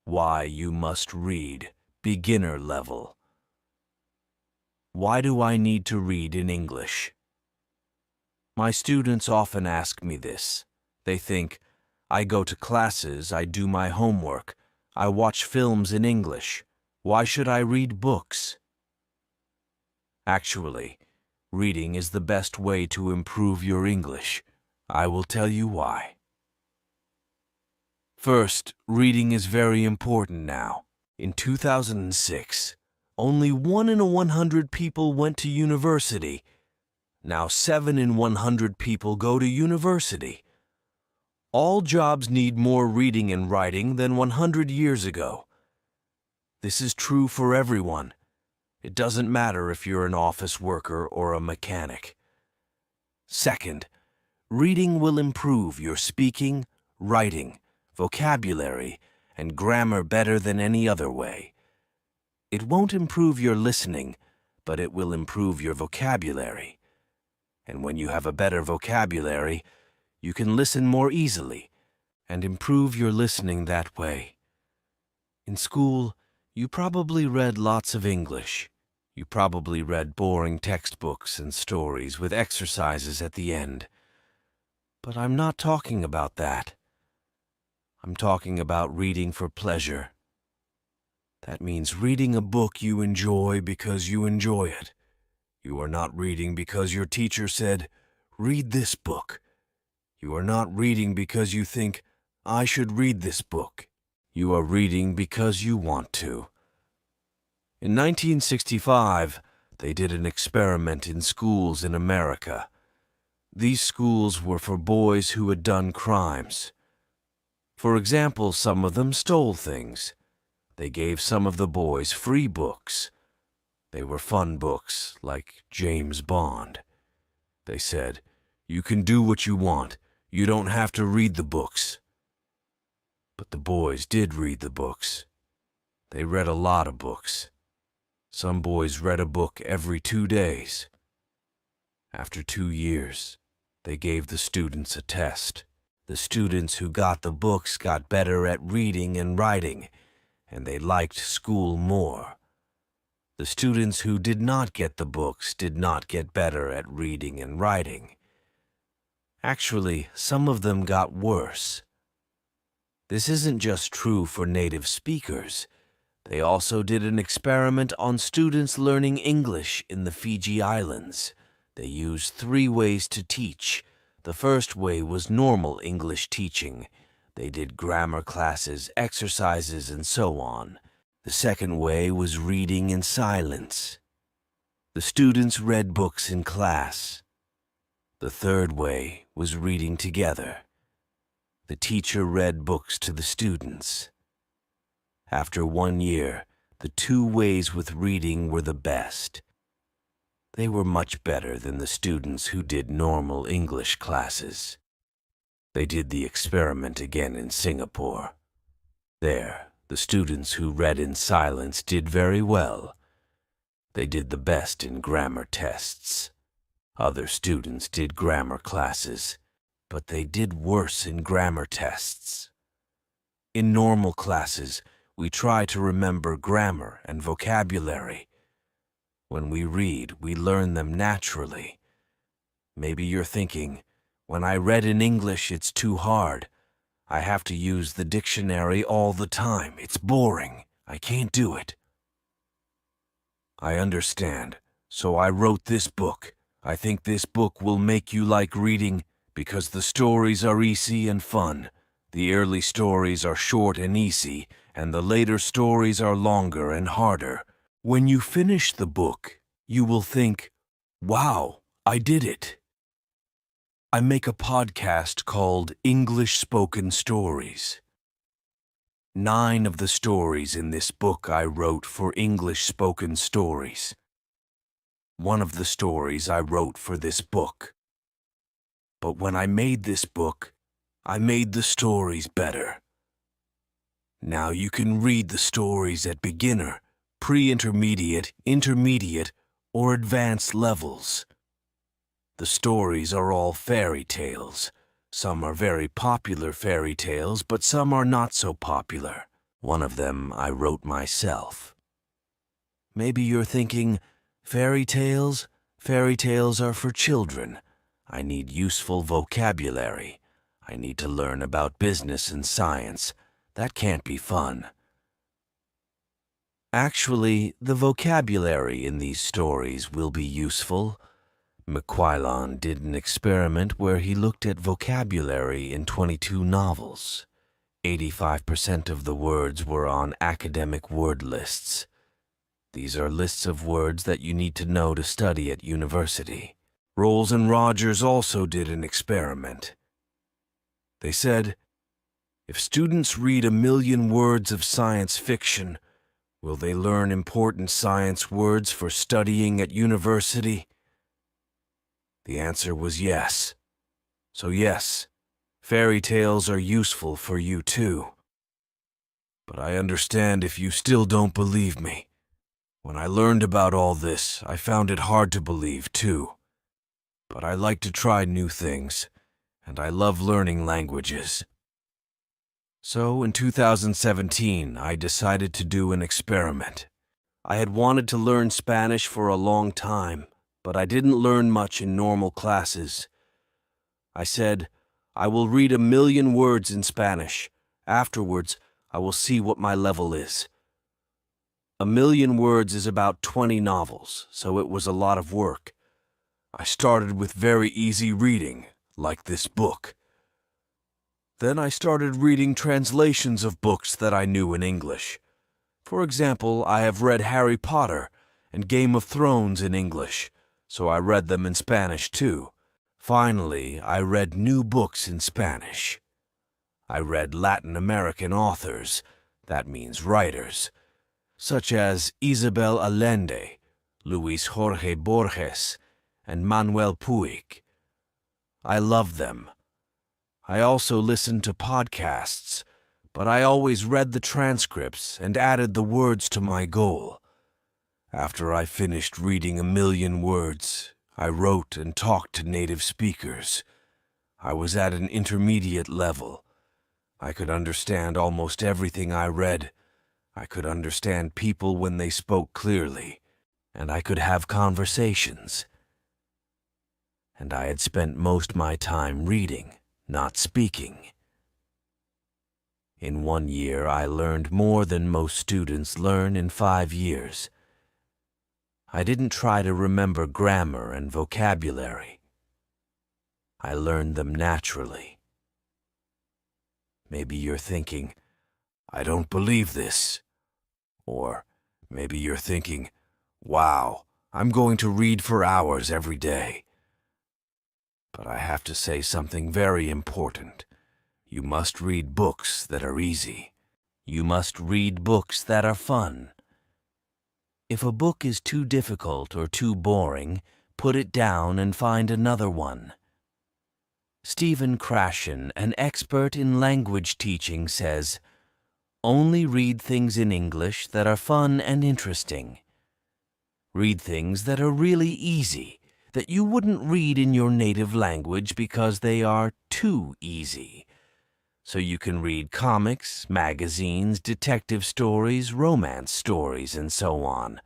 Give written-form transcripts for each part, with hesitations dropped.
Why you must read, beginner level. Why do I need to read in English? My students often ask me this. They think, I go to classes, I do my homework, I watch films in English. Why should I read books? Actually, reading is the best way to improve your English. I will tell you why. First, reading is very important now. In 2006, only 1 in 100 people went to university. Now 7 in 100 people go to university. All jobs need more reading and writing than 100 years ago. This is true for everyone. It doesn't matter if you're an office worker or a mechanic. Second, reading will improve your speaking, writing, vocabulary, and grammar better than any other way. It won't improve your listening, but it will improve your vocabulary. And when you have a better vocabulary, you can listen more easily and improve your listening that way. In school, you probably read lots of English. You probably read boring textbooks and stories with exercises at the end. But I'm not talking about that. I'm talking about reading for pleasure. That means reading a book you enjoy because you enjoy it. You are not reading because your teacher said, "Read this book." You are not reading because you think, "I should read this book." You are reading because you want to. In 1965, they did an experiment in schools in America. These schools were for boys who had done crimes. For example, some of them stole things. They gave some of the boys free books. They were fun books, like James Bond. They said, "You can do what you want. You don't have to read the books." But the boys did read the books. They read a lot of books. Some boys read a book every 2 days. After 2 years, they gave the students a test. The students who got the books got better at reading and writing, and they liked school more. The students who did not get the books did not get better at reading and writing. Actually, some of them got worse. This isn't just true for native speakers. They also did an experiment on students learning English in the Fiji Islands. They used 3 ways to teach. The first way was normal English teaching. They did grammar classes, exercises, and so on. The second way was reading in silence. The students read books in class. The third way was reading together. The teacher read books to the students. After 1 year, the 2 ways with reading were the best. They were much better than the students who did normal English classes. They did the experiment again in Singapore. There, the students who read in silence did very well. They did the best in grammar tests. Other students did grammar classes, but they did worse in grammar tests. In normal classes, we try to remember grammar and vocabulary. When we read, we learn them naturally. Maybe you're thinking, when I read in English, it's too hard. I have to use the dictionary all the time. It's boring. I can't do it. I understand, so I wrote this book. I think this book will make you like reading because the stories are easy and fun. The early stories are short and easy, and the later stories are longer and harder. When you finish the book, you will think, "Wow, I did it." I make a podcast called English Spoken Stories. 9 of the stories in this book I wrote for English Spoken Stories. One of the stories I wrote for this book. But when I made this book, I made the stories better. Now you can read the stories at beginner, pre-intermediate, intermediate, or advanced levels. The stories are all fairy tales. Some are very popular fairy tales, but some are not so popular. One of them I wrote myself. Maybe you're thinking, fairy tales? Fairy tales are for children. I need useful vocabulary. I need to learn about business and science. That can't be fun. Actually, the vocabulary in these stories will be useful. McQuillan did an experiment where he looked at vocabulary in 22 novels. 85% of the words were on academic word lists. These are lists of words that you need to know to study at university. Rolls and Rogers also did an experiment. They said, if students read 1,000,000 words of science fiction, will they learn important science words for studying at university? The answer was yes. So yes, fairy tales are useful for you too. But I understand if you still don't believe me. When I learned about all this, I found it hard to believe too. But I like to try new things, and I love learning languages. So in 2017, I decided to do an experiment. I had wanted to learn Spanish for a long time, but I didn't learn much in normal classes. I said, I will read 1,000,000 words in Spanish. Afterwards, I will see what my level is. 1,000,000 words is about 20 novels, so it was a lot of work. I started with very easy reading, like this book. Then I started reading translations of books that I knew in English. For example, I have read Harry Potter and Game of Thrones in English, so I read them in Spanish too. Finally, I read new books in Spanish. I read Latin American authors, that means writers, such as Isabel Allende, Luis Jorge Borges, and Manuel Puig. I love them. I also listened to podcasts, but I always read the transcripts and added the words to my goal. After I finished reading 1,000,000 words, I wrote and talked to native speakers. I was at an intermediate level. I could understand almost everything I read. I could understand people when they spoke clearly, and I could have conversations. And I had spent most of my time reading, not speaking. In 1 year, I learned more than most students learn in 5 years. I didn't try to remember grammar and vocabulary. I learned them naturally. Maybe you're thinking, I don't believe this. Or maybe you're thinking, wow, I'm going to read for hours every day. But I have to say something very important. You must read books that are easy. You must read books that are fun. If a book is too difficult or too boring, put it down and find another one. Stephen Krashen, an expert in language teaching, says, only read things in English that are fun and interesting. Read things that are really easy, that you wouldn't read in your native language because they are too easy. So you can read comics, magazines, detective stories, romance stories, and so on.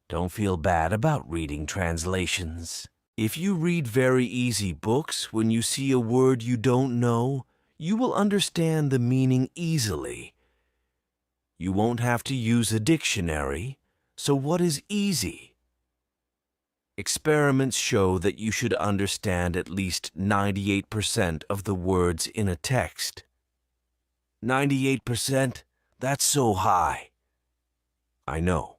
Don't feel bad about reading translations. If you read very easy books, when you see a word you don't know, you will understand the meaning easily. You won't have to use a dictionary, so what is easy? Experiments show that you should understand at least 98% of the words in a text. 98%? That's so high. I know.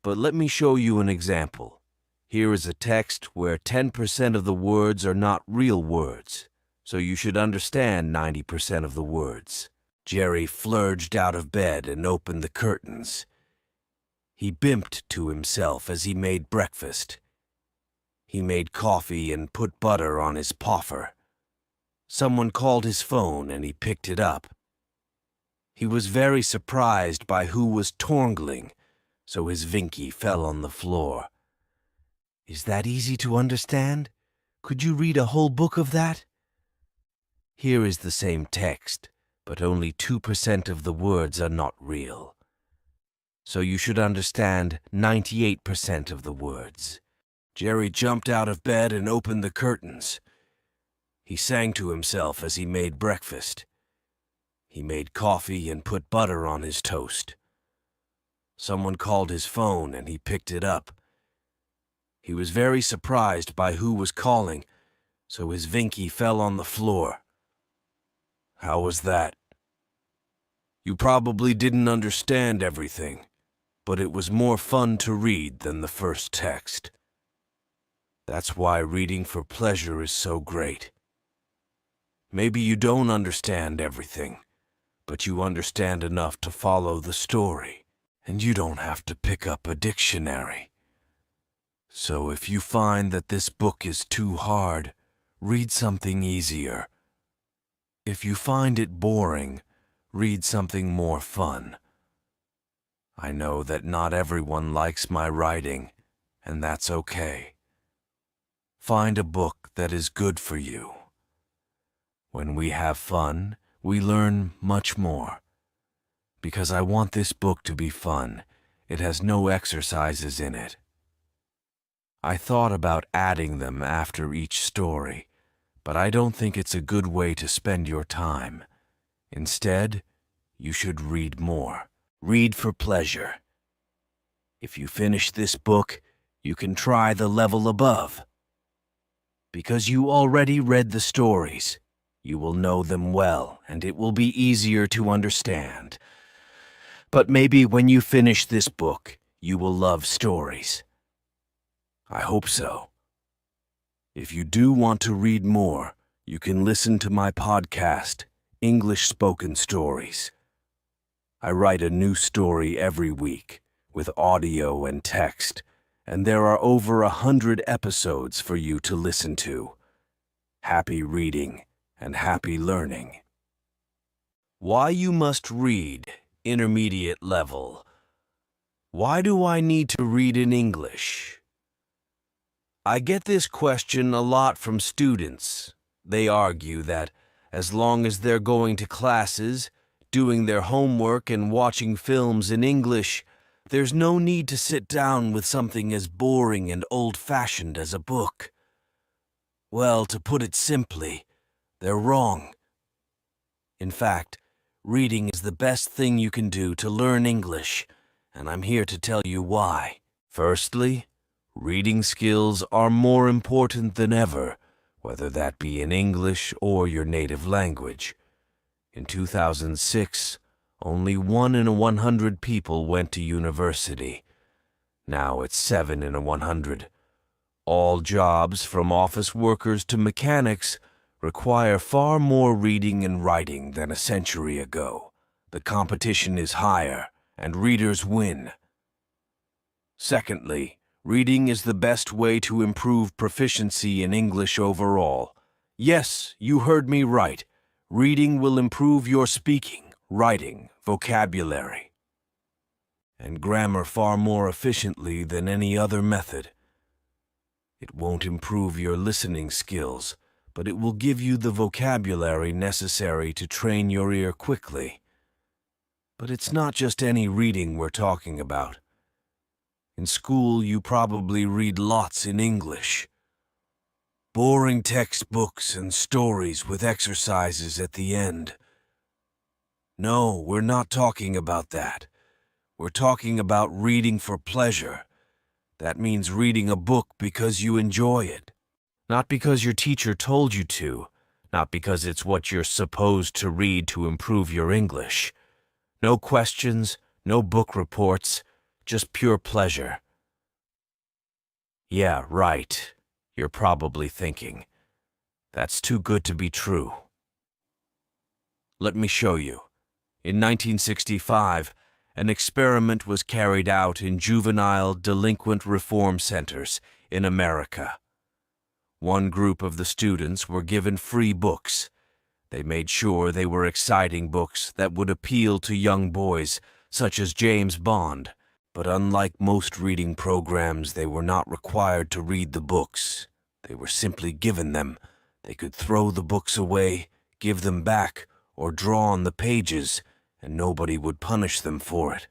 But let me show you an example. Here is a text where 10% of the words are not real words, so you should understand 90% of the words. Jerry flurged out of bed and opened the curtains. He bimped to himself as he made breakfast. He made coffee and put butter on his poffer. Someone called his phone and he picked it up. He was very surprised by who was torngling, so his Vinky fell on the floor. Is that easy to understand? Could you read a whole book of that? Here is the same text, but only 2% of the words are not real. So you should understand 98% of the words. Jerry jumped out of bed and opened the curtains. He sang to himself as he made breakfast. He made coffee and put butter on his toast. Someone called his phone and he picked it up. He was very surprised by who was calling, so his Vinky fell on the floor. "How was that?" "You probably didn't understand everything, but it was more fun to read than the first text. That's why reading for pleasure is so great. Maybe you don't understand everything, but you understand enough to follow the story, and you don't have to pick up a dictionary. So if you find that this book is too hard, read something easier. If you find it boring, read something more fun. I know that not everyone likes my writing, and that's okay. Find a book that is good for you. When we have fun, we learn much more. Because I want this book to be fun, it has no exercises in it. I thought about adding them after each story, but I don't think it's a good way to spend your time. Instead, you should read more. Read for pleasure. If you finish this book, you can try the level above. Because you already read the stories, you will know them well, and it will be easier to understand. But maybe when you finish this book, you will love stories. I hope so. If you do want to read more, you can listen to my podcast, English Spoken Stories. I write a new story every week, with audio and text, and there are over 100 episodes for you to listen to. Happy reading and happy learning. Why you must read, intermediate level. Why do I need to read in English? I get this question a lot from students. They argue that as long as they're going to classes, doing their homework and watching films in English, there's no need to sit down with something as boring and old-fashioned as a book. Well, to put it simply, they're wrong. In fact, reading is the best thing you can do to learn English, and I'm here to tell you why. Firstly, reading skills are more important than ever, whether that be in English or your native language. In 2006, only 1 in 100 people went to university. Now it's 7 in 100. All jobs, from office workers to mechanics, require far more reading and writing than a century ago. The competition is higher, and readers win. Secondly, reading is the best way to improve proficiency in English overall. Yes, you heard me right. Reading will improve your speaking, writing, vocabulary, and grammar far more efficiently than any other method. It won't improve your listening skills, but it will give you the vocabulary necessary to train your ear quickly. But it's not just any reading we're talking about. In school, you probably read lots in English. Boring textbooks and stories with exercises at the end. No, we're not talking about that. We're talking about reading for pleasure. That means reading a book because you enjoy it. Not because your teacher told you to. Not because it's what you're supposed to read to improve your English. No questions, no book reports, just pure pleasure. Yeah, right, you're probably thinking. That's too good to be true. Let me show you. In 1965, an experiment was carried out in juvenile delinquent reform centers in America. One group of the students were given free books. They made sure they were exciting books that would appeal to young boys, such as James Bond. But unlike most reading programs, they were not required to read the books. They were simply given them. They could throw the books away, give them back, or draw on the pages, and nobody would punish them for it.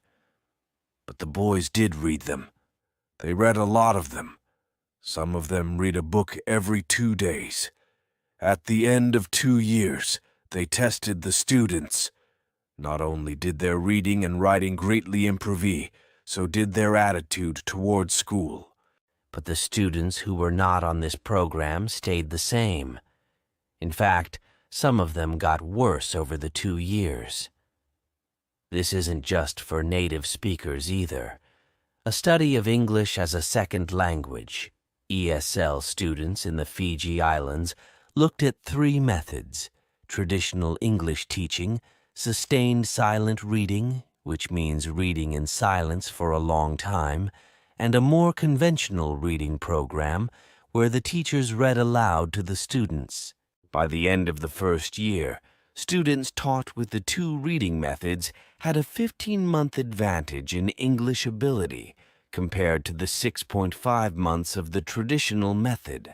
But the boys did read them. They read a lot of them. Some of them read a book every 2 days. At the end of 2 years, they tested the students. Not only did their reading and writing greatly improve, so did their attitude toward school. But the students who were not on this program stayed the same. In fact, some of them got worse over the 2 years. This isn't just for native speakers either. A study of English as a second language, ESL students in the Fiji Islands looked at 3 methods: traditional English teaching, sustained silent reading, which means reading in silence for a long time, and a more conventional reading program where the teachers read aloud to the students. By the end of the first year, students taught with the 2 reading methods had a 15-month advantage in English ability compared to the 6.5 months of the traditional method.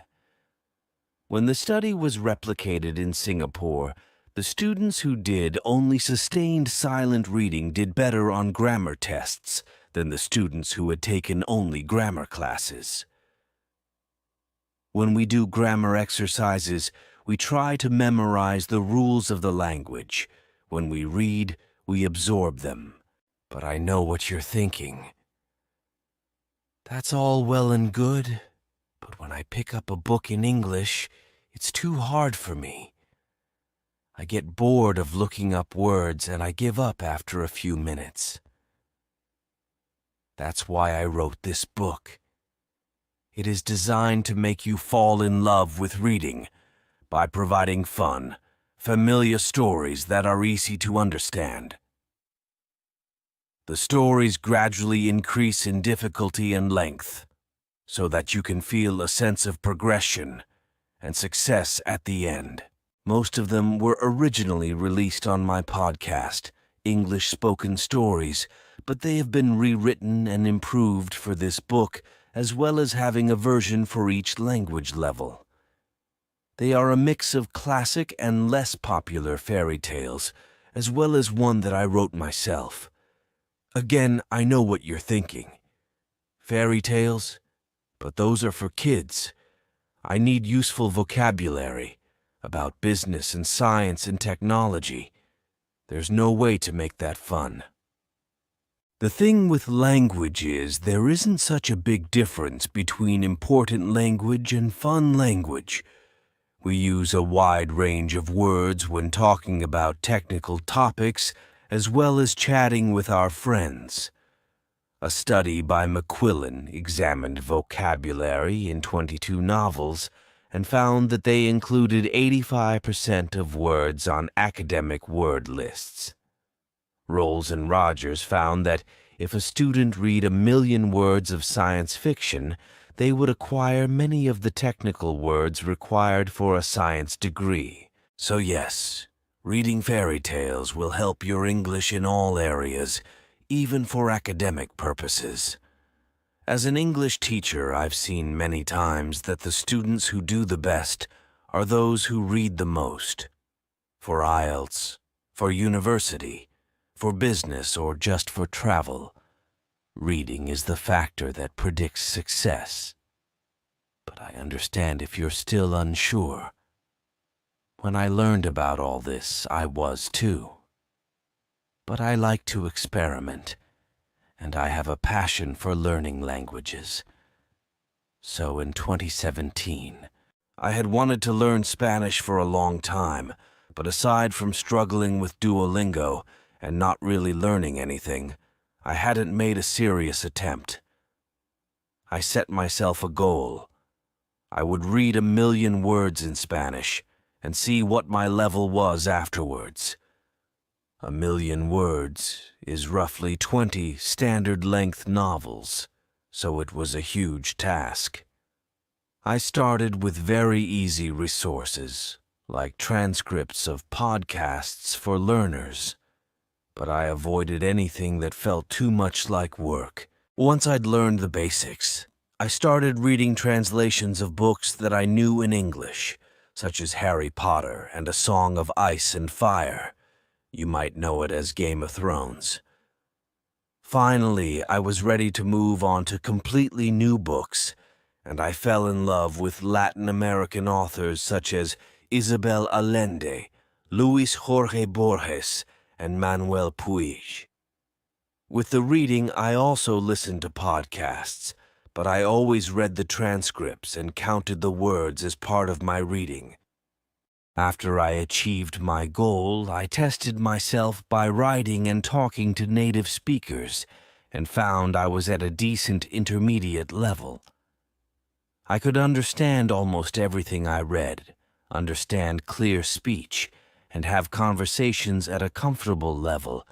When the study was replicated in Singapore, the students who did only sustained silent reading did better on grammar tests than the students who had taken only grammar classes. When we do grammar exercises, we try to memorize the rules of the language. When we read, we absorb them. But I know what you're thinking. That's all well and good, but when I pick up a book in English, it's too hard for me. I get bored of looking up words and I give up after a few minutes. That's why I wrote this book. It is designed to make you fall in love with reading by providing fun, familiar stories that are easy to understand. The stories gradually increase in difficulty and length, so that you can feel a sense of progression and success at the end. Most of them were originally released on my podcast, English Spoken Stories, but they have been rewritten and improved for this book, as well as having a version for each language level. They are a mix of classic and less popular fairy tales, as well as one that I wrote myself. Again, I know what you're thinking. Fairy tales? But those are for kids. I need useful vocabulary about business and science and technology. There's no way to make that fun. The thing with language is there isn't such a big difference between important language and fun language. We use a wide range of words when talking about technical topics, as well as chatting with our friends. A study by McQuillan examined vocabulary in 22 novels and found that they included 85% of words on academic word lists. Rolls and Rogers found that if a student read 1 million words of science fiction, they would acquire many of the technical words required for a science degree. So yes, reading fairy tales will help your English in all areas, even for academic purposes. As an English teacher, I've seen many times that the students who do the best are those who read the most. For IELTS, for university, for business, or just for travel, reading is the factor that predicts success. But I understand if you're still unsure. When I learned about all this, I was too. But I like to experiment, and I have a passion for learning languages. So in 2017, I had wanted to learn Spanish for a long time, but aside from struggling with Duolingo and not really learning anything, I hadn't made a serious attempt. I set myself a goal. I would read 1 million words in Spanish and see what my level was afterwards. 1 million words is roughly 20 standard-length novels, so it was a huge task. I started with very easy resources, like transcripts of podcasts for learners, but I avoided anything that felt too much like work. Once I'd learned the basics, I started reading translations of books that I knew in English, such as Harry Potter and A Song of Ice and Fire. You might know it as Game of Thrones. Finally, I was ready to move on to completely new books, and I fell in love with Latin American authors such as Isabel Allende, Luis Jorge Borges, and Manuel Puig. With the reading, I also listened to podcasts, but I always read the transcripts and counted the words as part of my reading. After I achieved my goal, I tested myself by writing and talking to native speakers, and found I was at a decent intermediate level. I could understand almost everything I read, understand clear speech, and have conversations at a comfortable level,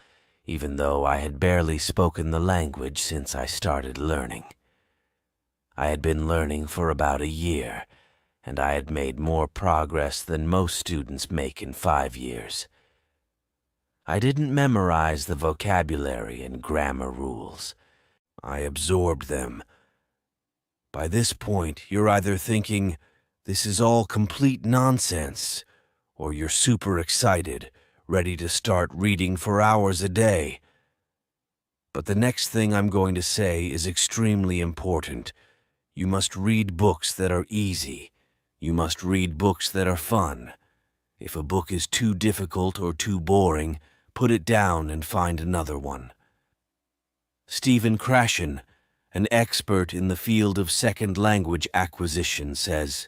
even though I had barely spoken the language since I started learning. I had been learning for about a year, and I had made more progress than most students make in 5 years. I didn't memorize the vocabulary and grammar rules. I absorbed them. By this point, you're either thinking, this is all complete nonsense, or you're super excited, ready to start reading for hours a day. But the next thing I'm going to say is extremely important. You must read books that are easy. You must read books that are fun. If a book is too difficult or too boring, put it down and find another one. Stephen Krashen, an expert in the field of second language acquisition, says,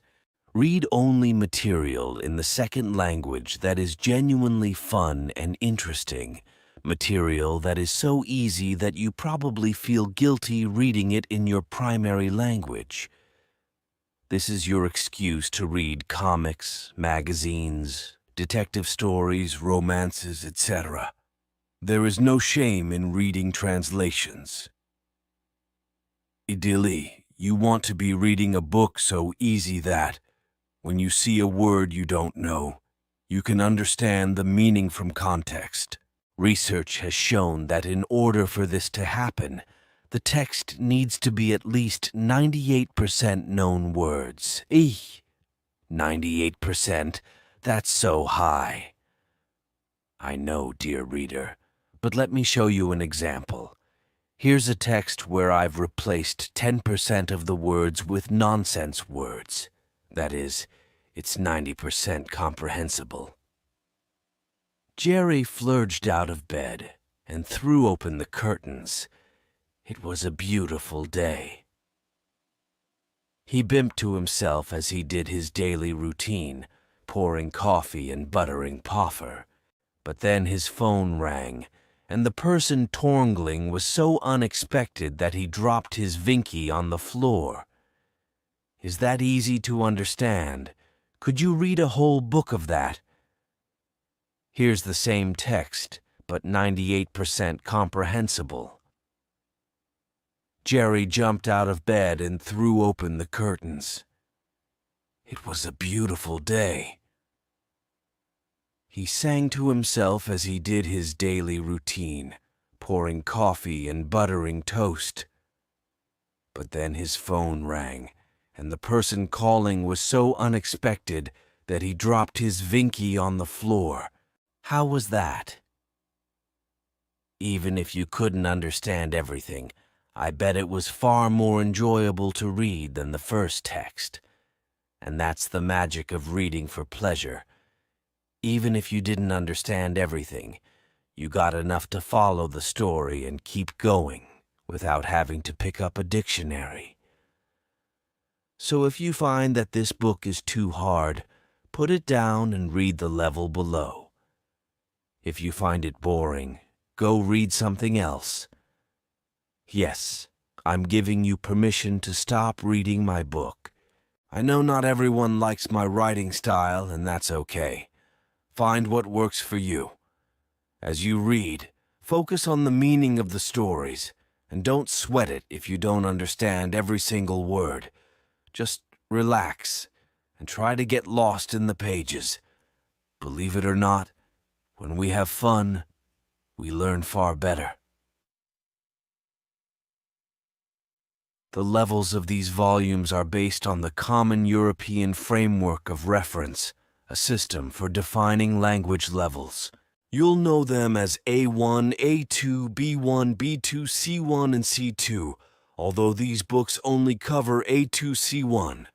"Read only material in the second language that is genuinely fun and interesting, material that is so easy that you probably feel guilty reading it in your primary language. This is your excuse to read comics, magazines, detective stories, romances, etc. There is no shame in reading translations. Ideally, you want to be reading a book so easy that, when you see a word you don't know, you can understand the meaning from context. Research has shown that in order for this to happen, the text needs to be at least 98% known words. 98%? That's so high. I know, dear reader, but let me show you an example. Here's a text where I've replaced 10% of the words with nonsense words. That is, it's 90% comprehensible. Jerry flurged out of bed and threw open the curtains. It was a beautiful day. He bimped to himself as he did his daily routine, pouring coffee and buttering poffer. But then his phone rang, and the person torngling was so unexpected that he dropped his Vinky on the floor. Is that easy to understand? Could you read a whole book of that? Here's the same text, but 98% comprehensible. Jerry jumped out of bed and threw open the curtains. It was a beautiful day. He sang to himself as he did his daily routine, pouring coffee and buttering toast. But then his phone rang, and the person calling was so unexpected that he dropped his Vinky on the floor. How was that? Even if you couldn't understand everything, I bet it was far more enjoyable to read than the first text. And that's the magic of reading for pleasure. Even if you didn't understand everything, you got enough to follow the story and keep going without having to pick up a dictionary. So if you find that this book is too hard, put it down and read the level below. If you find it boring, go read something else. Yes, I'm giving you permission to stop reading my book. I know not everyone likes my writing style, and that's okay. Find what works for you. As you read, focus on the meaning of the stories, and don't sweat it if you don't understand every single word. Just relax and try to get lost in the pages. Believe it or not, when we have fun, we learn far better. The levels of these volumes are based on the Common European Framework of Reference, a system for defining language levels. You'll know them as A1, A2, B1, B2, C1, and C2, although these books only cover A2, C1.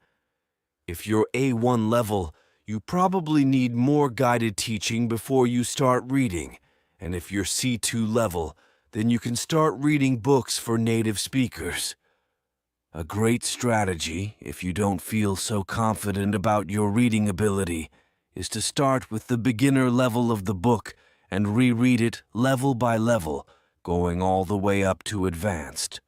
If you're A1 level, you probably need more guided teaching before you start reading, and if you're C2 level, then you can start reading books for native speakers. A great strategy, if you don't feel so confident about your reading ability, is to start with the beginner level of the book and reread it level by level, going all the way up to advanced.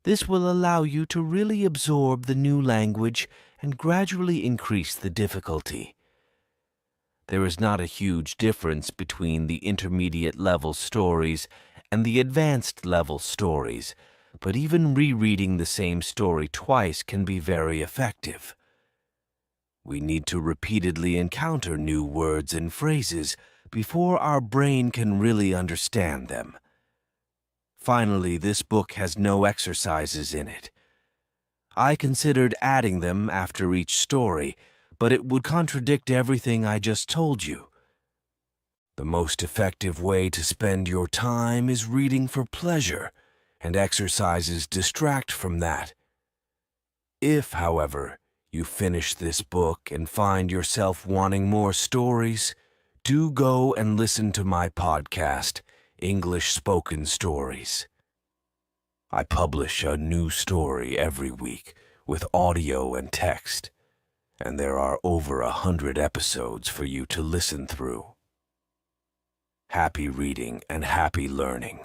This will allow you to really absorb the new language and gradually increase the difficulty. There is not a huge difference between the intermediate level stories and the advanced level stories, but even rereading the same story twice can be very effective. We need to repeatedly encounter new words and phrases before our brain can really understand them. Finally, this book has no exercises in it. I considered adding them after each story, but it would contradict everything I just told you. The most effective way to spend your time is reading for pleasure, and exercises distract from that. If, however, you finish this book and find yourself wanting more stories, do go and listen to my podcast, English Spoken Stories. I publish a new story every week with audio and text, and there are over 100 episodes for you to listen through. Happy reading and happy learning.